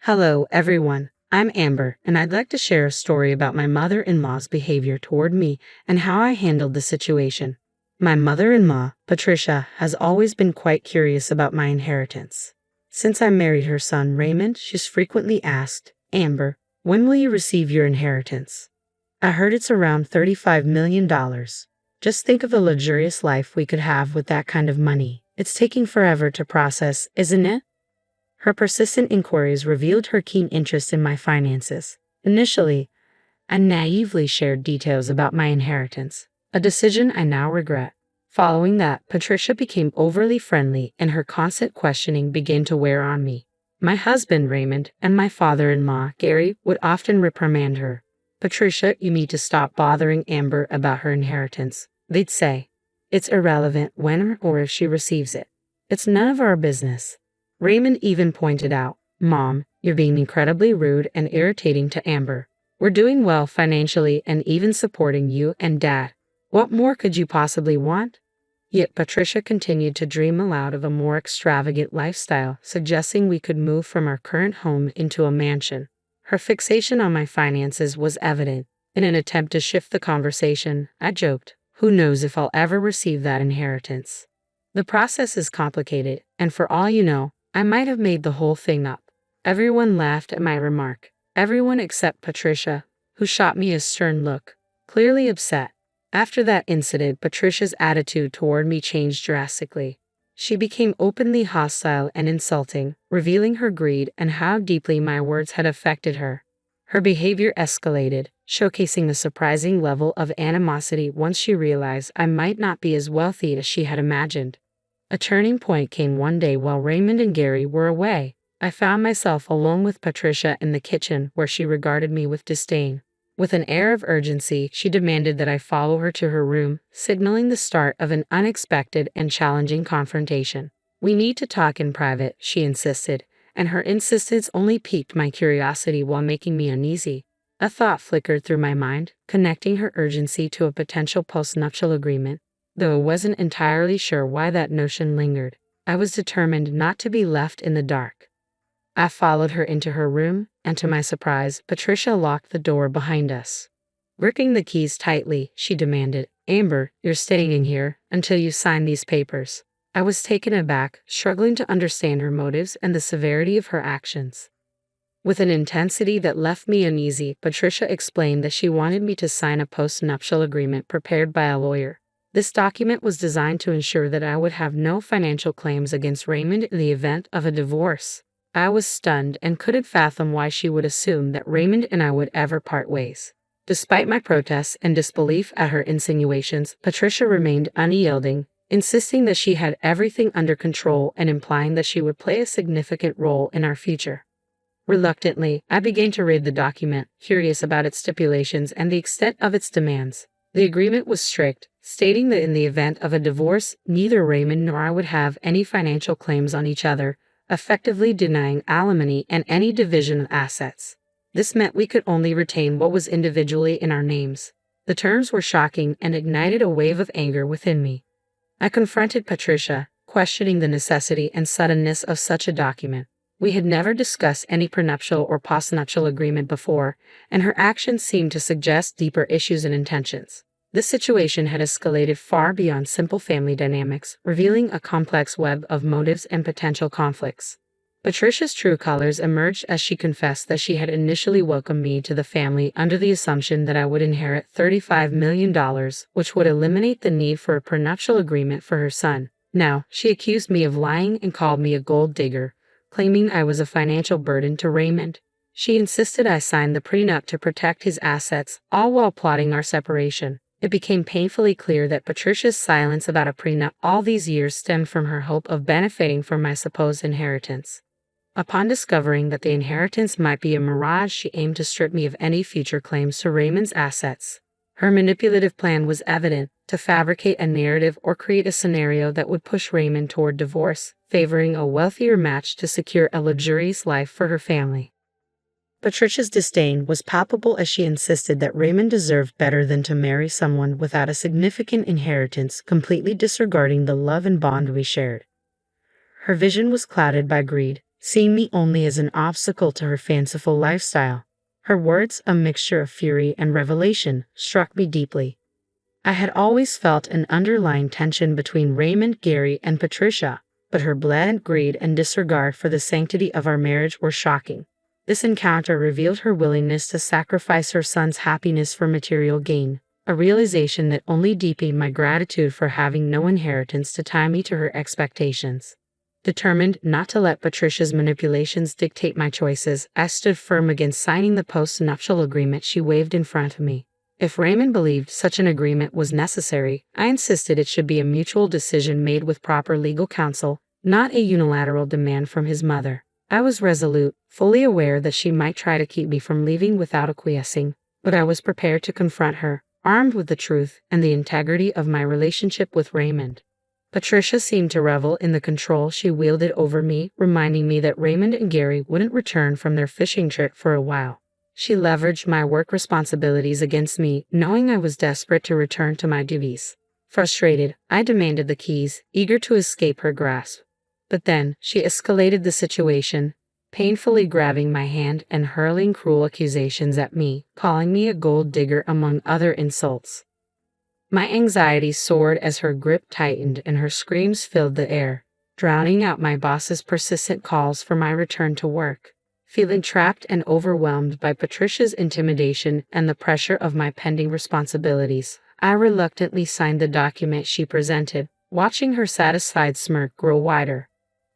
Hello, everyone. I'm Amber, and I'd like to share a story about my mother-in-law's behavior toward me and how I handled the situation. My mother-in-law, Patricia, has always been quite curious about my inheritance. Since I married her son, Raymond, she's frequently asked, "Amber, when will you receive your inheritance?" I heard it's around $35 million. Just think of the luxurious life we could have with that kind of money. It's taking forever to process, isn't it? Her persistent inquiries revealed her keen interest in my finances. Initially, I naively shared details about my inheritance, a decision I now regret. Following that, Patricia became overly friendly and her constant questioning began to wear on me. My husband, Raymond, and my father-in-law, Gary, would often reprimand her. "Patricia, you need to stop bothering Amber about her inheritance," they'd say. "It's irrelevant when or if she receives it. It's none of our business." Raymond even pointed out, "Mom, you're being incredibly rude and irritating to Amber. We're doing well financially and even supporting you and Dad. What more could you possibly want?" Yet Patricia continued to dream aloud of a more extravagant lifestyle, suggesting we could move from our current home into a mansion. Her fixation on my finances was evident. In an attempt to shift the conversation, I joked, "Who knows if I'll ever receive that inheritance? The process is complicated, and for all you know, I might have made the whole thing up." Everyone laughed at my remark. Everyone except Patricia, who shot me a stern look, clearly upset. After that incident, Patricia's attitude toward me changed drastically. She became openly hostile and insulting, revealing her greed and how deeply my words had affected her. Her behavior escalated, showcasing a surprising level of animosity once she realized I might not be as wealthy as she had imagined. A turning point came one day while Raymond and Gary were away. I found myself alone with Patricia in the kitchen where she regarded me with disdain. With an air of urgency, she demanded that I follow her to her room, signaling the start of an unexpected and challenging confrontation. "We need to talk in private," she insisted, and her insistence only piqued my curiosity while making me uneasy. A thought flickered through my mind, connecting her urgency to a potential postnuptial agreement. Though I wasn't entirely sure why that notion lingered, I was determined not to be left in the dark. I followed her into her room, and to my surprise, Patricia locked the door behind us. Gripping the keys tightly, she demanded, "Amber, you're staying in here until you sign these papers." I was taken aback, struggling to understand her motives and the severity of her actions. With an intensity that left me uneasy, Patricia explained that she wanted me to sign a postnuptial agreement prepared by a lawyer. This document was designed to ensure that I would have no financial claims against Raymond in the event of a divorce. I was stunned and couldn't fathom why she would assume that Raymond and I would ever part ways. Despite my protests and disbelief at her insinuations, Patricia remained unyielding, insisting that she had everything under control and implying that she would play a significant role in our future. Reluctantly, I began to read the document, curious about its stipulations and the extent of its demands. The agreement was strict, stating that in the event of a divorce, neither Raymond nor I would have any financial claims on each other, effectively denying alimony and any division of assets. This meant we could only retain what was individually in our names. The terms were shocking and ignited a wave of anger within me. I confronted Patricia, questioning the necessity and suddenness of such a document. We had never discussed any prenuptial or postnuptial agreement before, and her actions seemed to suggest deeper issues and intentions. This situation had escalated far beyond simple family dynamics, revealing a complex web of motives and potential conflicts. Patricia's true colors emerged as she confessed that she had initially welcomed me to the family under the assumption that I would inherit $35 million, which would eliminate the need for a prenuptial agreement for her son. Now, she accused me of lying and called me a gold digger, claiming I was a financial burden to Raymond. She insisted I sign the prenup to protect his assets, all while plotting our separation. It became painfully clear that Patricia's silence about a prenup all these years stemmed from her hope of benefiting from my supposed inheritance. Upon discovering that the inheritance might be a mirage, she aimed to strip me of any future claims to Raymond's assets. Her manipulative plan was evident: to fabricate a narrative or create a scenario that would push Raymond toward divorce, favoring a wealthier match to secure a luxurious life for her family. Patricia's disdain was palpable as she insisted that Raymond deserved better than to marry someone without a significant inheritance, completely disregarding the love and bond we shared. Her vision was clouded by greed, seeing me only as an obstacle to her fanciful lifestyle. Her words, a mixture of fury and revelation, struck me deeply. I had always felt an underlying tension between Raymond, Gary, and Patricia, but her blatant greed and disregard for the sanctity of our marriage were shocking. This encounter revealed her willingness to sacrifice her son's happiness for material gain, a realization that only deepened my gratitude for having no inheritance to tie me to her expectations. Determined not to let Patricia's manipulations dictate my choices, I stood firm against signing the post-nuptial agreement she waved in front of me. If Raymond believed such an agreement was necessary, I insisted it should be a mutual decision made with proper legal counsel, not a unilateral demand from his mother. I was resolute, fully aware that she might try to keep me from leaving without acquiescing, but I was prepared to confront her, armed with the truth and the integrity of my relationship with Raymond. Patricia seemed to revel in the control she wielded over me, reminding me that Raymond and Gary wouldn't return from their fishing trip for a while. She leveraged my work responsibilities against me, knowing I was desperate to return to my duties. Frustrated, I demanded the keys, eager to escape her grasp. But then, she escalated the situation, painfully grabbing my hand and hurling cruel accusations at me, calling me a gold digger among other insults. My anxiety soared as her grip tightened and her screams filled the air, drowning out my boss's persistent calls for my return to work. Feeling trapped and overwhelmed by Patricia's intimidation and the pressure of my pending responsibilities, I reluctantly signed the document she presented, watching her satisfied smirk grow wider.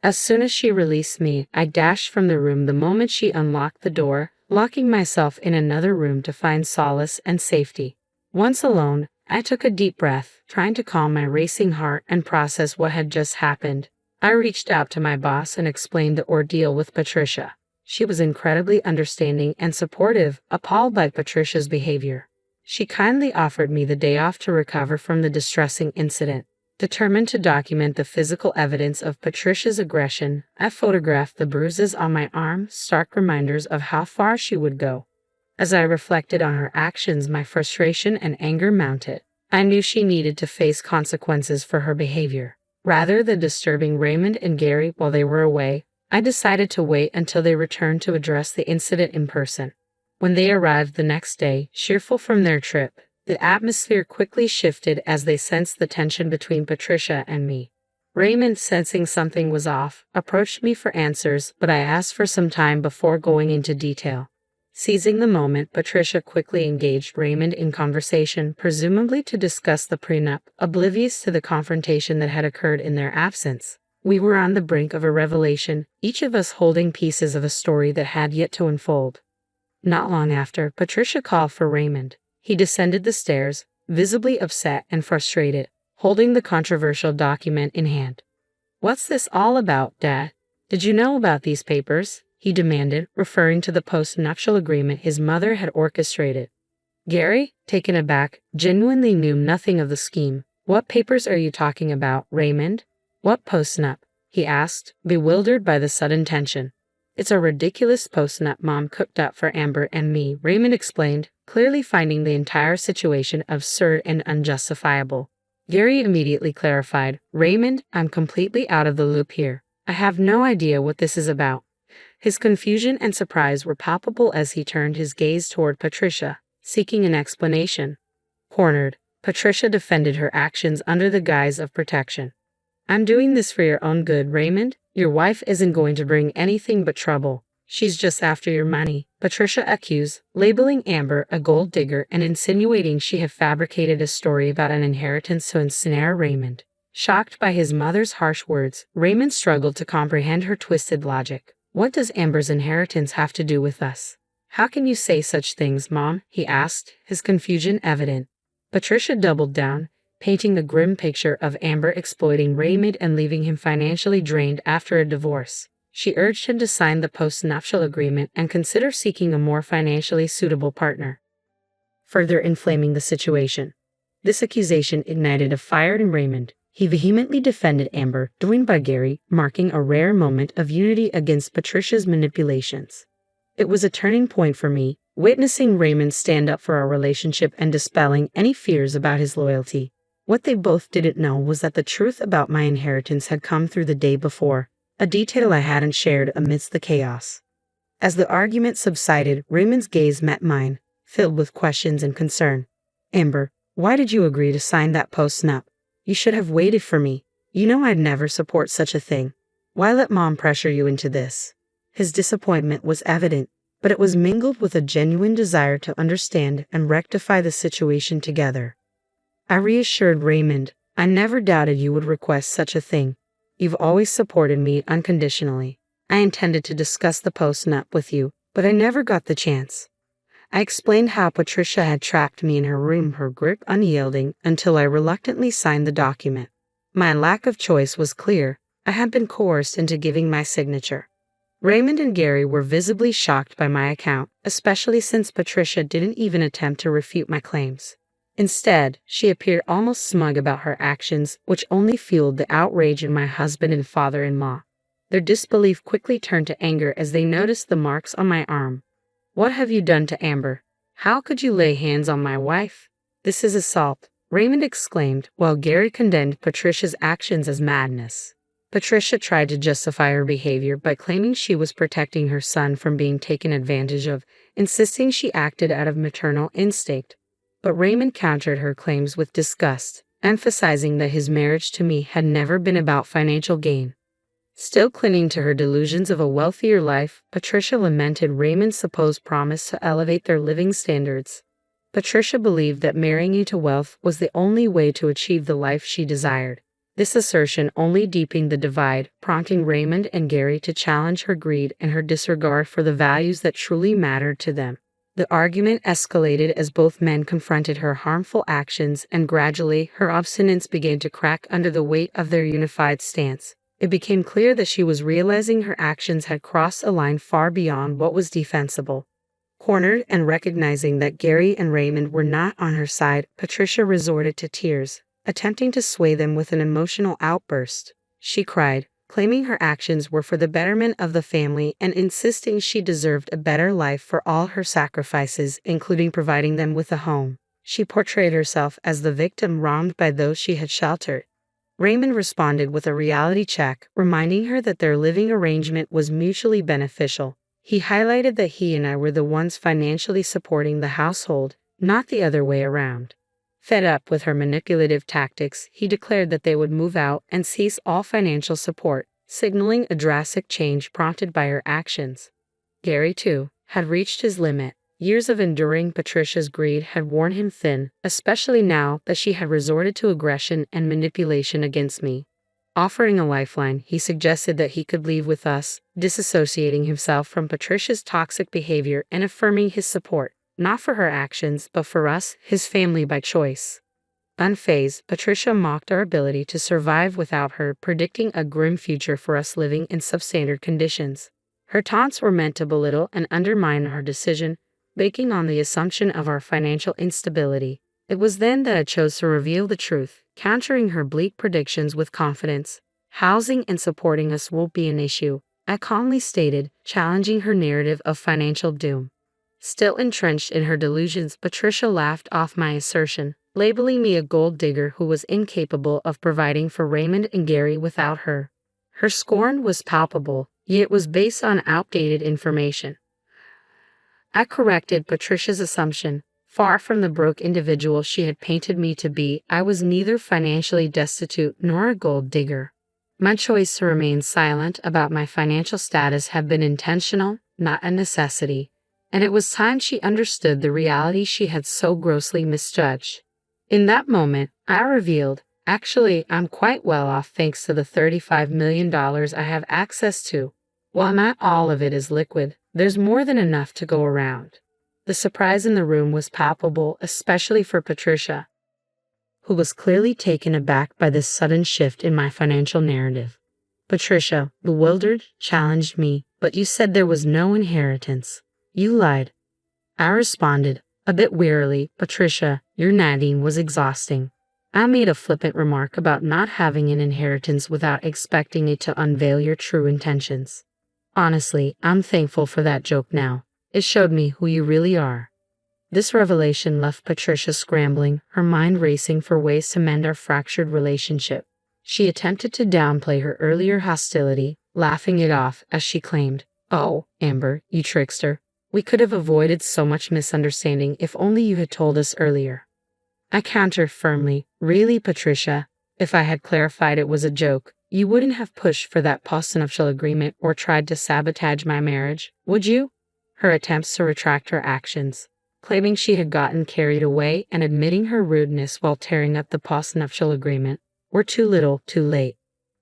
As soon as she released me, I dashed from the room the moment she unlocked the door, locking myself in another room to find solace and safety. Once alone, I took a deep breath, trying to calm my racing heart and process what had just happened. I reached out to my boss and explained the ordeal with Patricia. She was incredibly understanding and supportive, appalled by Patricia's behavior. She kindly offered me the day off to recover from the distressing incident. Determined to document the physical evidence of Patricia's aggression, I photographed the bruises on my arm, stark reminders of how far she would go. As I reflected on her actions, my frustration and anger mounted. I knew she needed to face consequences for her behavior. Rather than disturbing Raymond and Gary while they were away, I decided to wait until they returned to address the incident in person. When they arrived the next day, cheerful from their trip, the atmosphere quickly shifted as they sensed the tension between Patricia and me. Raymond, sensing something was off, approached me for answers, but I asked for some time before going into detail. Seizing the moment, Patricia quickly engaged Raymond in conversation, presumably to discuss the prenup, oblivious to the confrontation that had occurred in their absence. We were on the brink of a revelation, each of us holding pieces of a story that had yet to unfold. Not long after, Patricia called for Raymond. He descended the stairs, visibly upset and frustrated, holding the controversial document in hand. "What's this all about, Dad? Did you know about these papers?" he demanded, referring to the post-nuptial agreement his mother had orchestrated. Gary, taken aback, genuinely knew nothing of the scheme. "What papers are you talking about, Raymond? What post-nup?" he asked, bewildered by the sudden tension. "It's a ridiculous post-nup Mom cooked up for Amber and me," Raymond explained, clearly finding the entire situation absurd and unjustifiable. Gary immediately clarified, "Raymond, I'm completely out of the loop here. I have no idea what this is about." His confusion and surprise were palpable as he turned his gaze toward Patricia, seeking an explanation. Cornered, Patricia defended her actions under the guise of protection. "I'm doing this for your own good, Raymond. Your wife isn't going to bring anything but trouble. She's just after your money," Patricia accused, labeling Amber a gold digger and insinuating she had fabricated a story about an inheritance to ensnare Raymond. Shocked by his mother's harsh words, Raymond struggled to comprehend her twisted logic. "What does Amber's inheritance have to do with us? How can you say such things, Mom?" he asked, his confusion evident. Patricia doubled down, painting the grim picture of Amber exploiting Raymond and leaving him financially drained after a divorce. She urged him to sign the post-nuptial agreement and consider seeking a more financially suitable partner, further inflaming the situation. This accusation ignited a fire in Raymond. He vehemently defended Amber, joined by Gary, marking a rare moment of unity against Patricia's manipulations. It was a turning point for me, witnessing Raymond stand up for our relationship and dispelling any fears about his loyalty. What they both didn't know was that the truth about my inheritance had come through the day before. a detail I hadn't shared amidst the chaos. As the argument subsided, Raymond's gaze met mine, filled with questions and concern. Amber, why did you agree to sign that post-nup? You should have waited for me. You know I'd never support such a thing. Why let Mom pressure you into this? His disappointment was evident, but it was mingled with a genuine desire to understand and rectify the situation together. I reassured Raymond, I never doubted you would request such a thing. You've always supported me unconditionally. I intended to discuss the post-nup with you, but I never got the chance. I explained how Patricia had trapped me in her room, her grip unyielding, until I reluctantly signed the document. My lack of choice was clear. I had been coerced into giving my signature. Raymond and Gary were visibly shocked by my account, especially since Patricia didn't even attempt to refute my claims. Instead, she appeared almost smug about her actions, which only fueled the outrage in my husband and father-in-law. Their disbelief quickly turned to anger as they noticed the marks on my arm. What have you done to Amber? How could you lay hands on my wife? This is assault, Raymond exclaimed, while Gary condemned Patricia's actions as madness. Patricia tried to justify her behavior by claiming she was protecting her son from being taken advantage of, insisting she acted out of maternal instinct. But Raymond countered her claims with disgust, emphasizing that his marriage to me had never been about financial gain. Still clinging to her delusions of a wealthier life, Patricia lamented Raymond's supposed promise to elevate their living standards. Patricia believed that marrying into wealth was the only way to achieve the life she desired. This assertion only deepened the divide, prompting Raymond and Gary to challenge her greed and her disregard for the values that truly mattered to them. The argument escalated as both men confronted her harmful actions, and gradually her obstinance began to crack under the weight of their unified stance. It became clear that she was realizing her actions had crossed a line far beyond what was defensible. Cornered and recognizing that Gary and Raymond were not on her side, Patricia resorted to tears, attempting to sway them with an emotional outburst. She cried, claiming her actions were for the betterment of the family and insisting she deserved a better life for all her sacrifices, including providing them with a home. She portrayed herself as the victim wronged by those she had sheltered. Raymond responded with a reality check, reminding her that their living arrangement was mutually beneficial. He highlighted that he and I were the ones financially supporting the household, not the other way around. Fed up with her manipulative tactics, he declared that they would move out and cease all financial support, signaling a drastic change prompted by her actions. Gary, too, had reached his limit. Years of enduring Patricia's greed had worn him thin, especially now that she had resorted to aggression and manipulation against me. Offering a lifeline, he suggested that he could leave with us, disassociating himself from Patricia's toxic behavior and affirming his support, not for her actions, but for us, his family by choice. Unfazed, Patricia mocked our ability to survive without her, predicting a grim future for us living in substandard conditions. Her taunts were meant to belittle and undermine our decision, banking on the assumption of our financial instability. It was then that I chose to reveal the truth, countering her bleak predictions with confidence. Housing and supporting us won't be an issue, I calmly stated, challenging her narrative of financial doom. Still entrenched in her delusions, Patricia laughed off my assertion, labeling me a gold digger who was incapable of providing for Raymond and Gary without her. Her scorn was palpable, yet it was based on outdated information. I corrected Patricia's assumption. Far from the broke individual she had painted me to be, I was neither financially destitute nor a gold digger. My choice to remain silent about my financial status had been intentional, not a necessity, and it was time she understood the reality she had so grossly misjudged. In that moment, I revealed, actually, I'm quite well off thanks to the $35 million I have access to. While not all of it is liquid, there's more than enough to go around. The surprise in the room was palpable, especially for Patricia, who was clearly taken aback by this sudden shift in my financial narrative. Patricia, bewildered, challenged me, but you said there was no inheritance. You lied. I responded, a bit wearily, Patricia, your nagging was exhausting. I made a flippant remark about not having an inheritance without expecting it to unveil your true intentions. Honestly, I'm thankful for that joke now. It showed me who you really are. This revelation left Patricia scrambling, her mind racing for ways to mend our fractured relationship. She attempted to downplay her earlier hostility, laughing it off as she claimed, "Oh, Amber, you trickster. We could have avoided so much misunderstanding if only you had told us earlier." I countered firmly, "Really, Patricia? If I had clarified it was a joke, you wouldn't have pushed for that postnuptial agreement or tried to sabotage my marriage, would you?" Her attempts to retract her actions, claiming she had gotten carried away and admitting her rudeness while tearing up the postnuptial agreement, were too little, too late.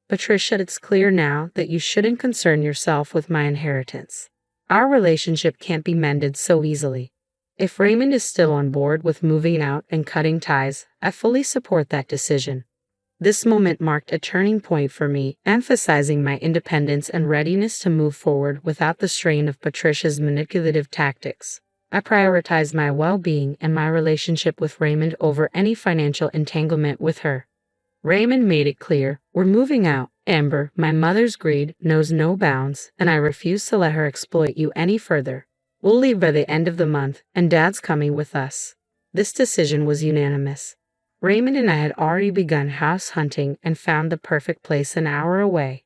"Patricia, it's clear now that you shouldn't concern yourself with my inheritance. Our relationship can't be mended so easily. If Raymond is still on board with moving out and cutting ties, I fully support that decision." This moment marked a turning point for me, emphasizing my independence and readiness to move forward without the strain of Patricia's manipulative tactics. I prioritized my well-being and my relationship with Raymond over any financial entanglement with her. Raymond made it clear, "We're moving out, Amber. My mother's greed knows no bounds, and I refuse to let her exploit you any further. We'll leave by the end of the month, and Dad's coming with us." This decision was unanimous. Raymond and I had already begun house hunting and found the perfect place an hour away.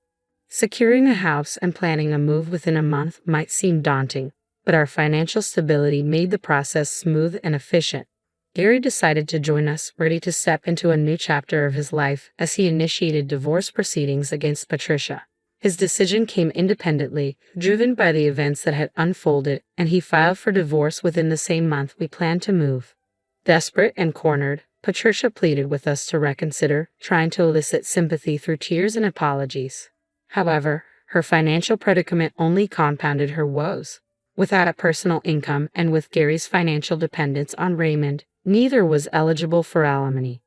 Securing a house and planning a move within a month might seem daunting, but our financial stability made the process smooth and efficient. Gary decided to join us, ready to step into a new chapter of his life as he initiated divorce proceedings against Patricia. His decision came independently, driven by the events that had unfolded, and he filed for divorce within the same month we planned to move. Desperate and cornered, Patricia pleaded with us to reconsider, trying to elicit sympathy through tears and apologies. However, her financial predicament only compounded her woes. Without a personal income and with Gary's financial dependence on Raymond, neither was eligible for alimony.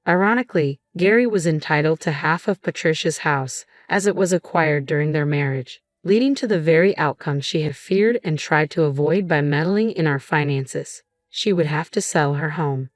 Ironically, Gary was entitled to half of Patricia's house, as it was acquired during their marriage, leading to the very outcome she had feared and tried to avoid by meddling in our finances. She would have to sell her home.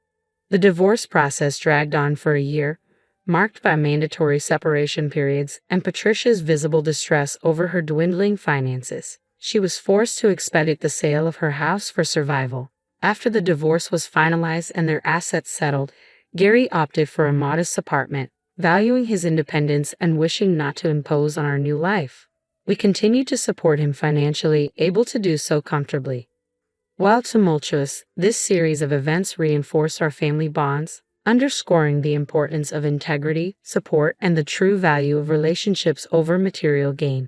The divorce process dragged on for a year, marked by mandatory separation periods and Patricia's visible distress over her dwindling finances. She was forced to expedite the sale of her house for survival. After the divorce was finalized and their assets settled, Gary opted for a modest apartment, valuing his independence and wishing not to impose on our new life. We continued to support him financially, able to do so comfortably. While tumultuous, this series of events reinforced our family bonds, underscoring the importance of integrity, support, and the true value of relationships over material gain.